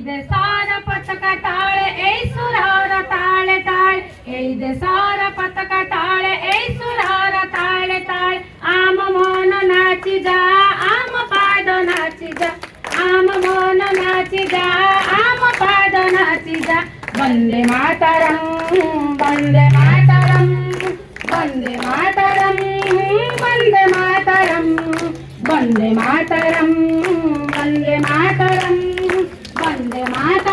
दे सारा पतका टाळे ए सुरार ताळे ताळे ए दे सारा पतका टाळे ए सुरार ताळे ताळे आम मन नाची जा आम पाद नाची जा आम मन नाची जा आम पाद नाची जा वंदे मातरम वंदे मातरम वंदे मातरम वंदे मातरम वंदे मातरम वंदे मातरम वंदे मातरम